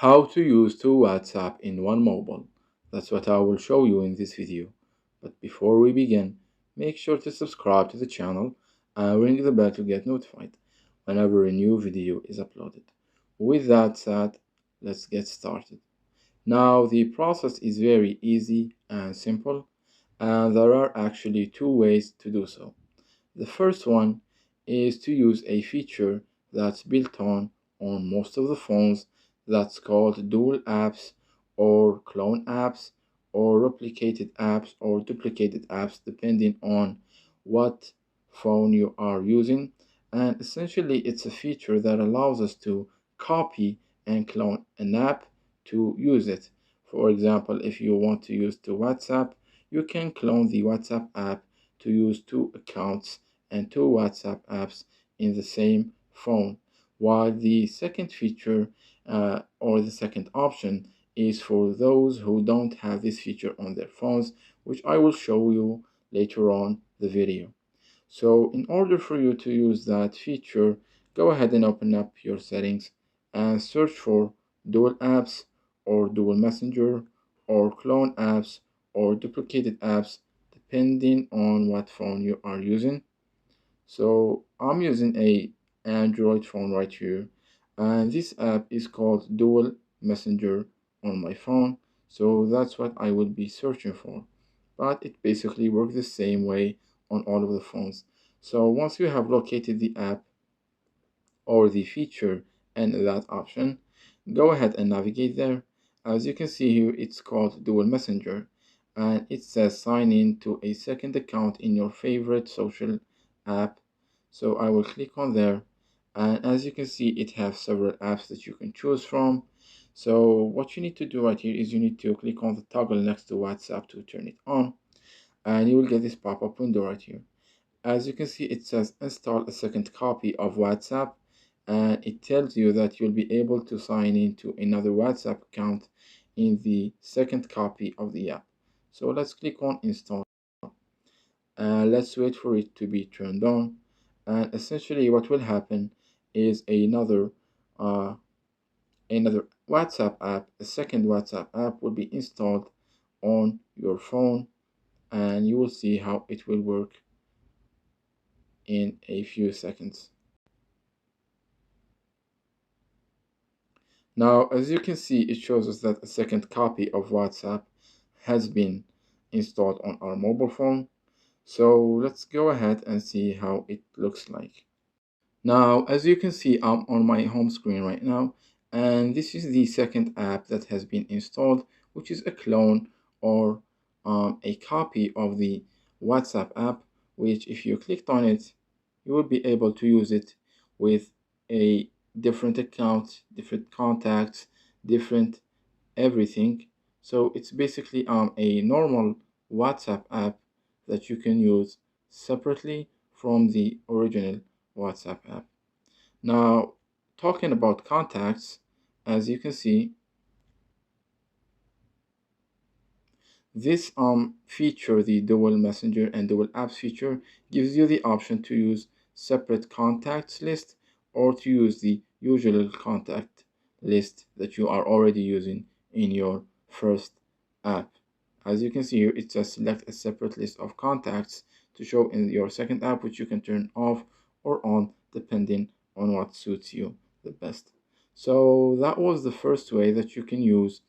How to use two WhatsApp in one mobile. That's what I will show you in this video. But before we begin, make sure to subscribe to the channel and ring the bell to get notified whenever a new video is uploaded. With that said, let's get started. Now the process is very easy and simple, and there are actually two ways to do so. The first one is to use a feature that's built on most of the phones that's called dual apps or clone apps or replicated apps or duplicated apps depending on what phone you are using. And essentially it's a feature that allows us to copy and clone an app to use it. For example, if you want to use the WhatsApp, you can clone the WhatsApp app to use two accounts and two WhatsApp apps in the same phone. While the second feature or the second option is for those who don't have this feature on their phones, which I will show you later on the video. So in order for you to use that feature, go ahead and open up your settings and search for dual apps or dual messenger or clone apps or duplicated apps depending on what phone you are using. So I'm using a Android phone right here, and this app is called Dual Messenger on my phone. So that's what I will be searching for. But it basically works the same way on all of the phones. So once you have located the app or the feature and that option, go ahead and navigate there. As you can see here, it's called Dual Messenger, and it says sign in to a second account in your favorite social app. So I will click on there, and as you can see, it has several apps that you can choose from. So what you need to do right here is you need to click on the toggle next to WhatsApp to turn it on, and you will get this pop-up window right here. As you can see, it says install a second copy of WhatsApp, and it tells you that you'll be able to sign into another WhatsApp account in the second copy of the app. So let's click on install, and let's wait for it to be turned on. And essentially what will happen is uh, another WhatsApp app, a second WhatsApp app will be installed on your phone, and you will see how it will work in a few seconds. Now, as you can see, it shows us that a second copy of WhatsApp has been installed on our mobile phone. So let's go ahead and see how it looks like. Now, as you can see, I'm on my home screen right now, and this is the second app that has been installed, which is a clone or a copy of the WhatsApp app, which if you clicked on it, you will be able to use it with a different account, different contacts, different everything. So it's basically a normal WhatsApp app that you can use separately from the original WhatsApp app. Now, talking about contacts, as you can see, this feature, the dual messenger and dual apps feature, gives you the option to use separate contacts list or to use the usual contact list that you are already using in your first app. As you can see here, it says select a separate list of contacts to show in your second app, which you can turn off or on depending on what suits you the best. So that was the first way that you can use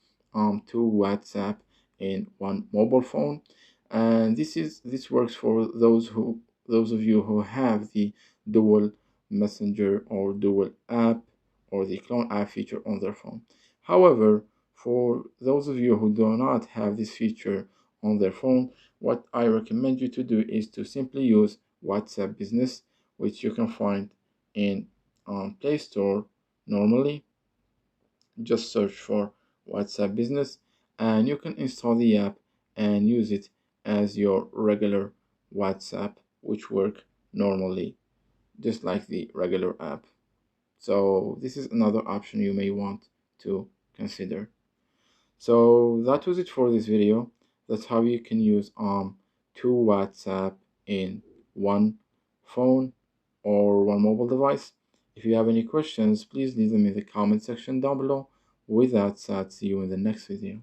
two WhatsApp in one mobile phone, and this works for those of you who have the dual messenger or dual app or the clone app feature on their phone. However, for those of you who do not have this feature on their phone, what I recommend you to do is to simply use WhatsApp Business, which you can find in Play Store normally. Just search for WhatsApp Business and you can install the app and use it as your regular WhatsApp, which work normally just like the regular app. So this is another option you may want to consider. So that was it for this video. That's how you can use two WhatsApp in one phone or one mobile device. If you have any questions, please leave them in the comment section down below, With that said, see you in the next video.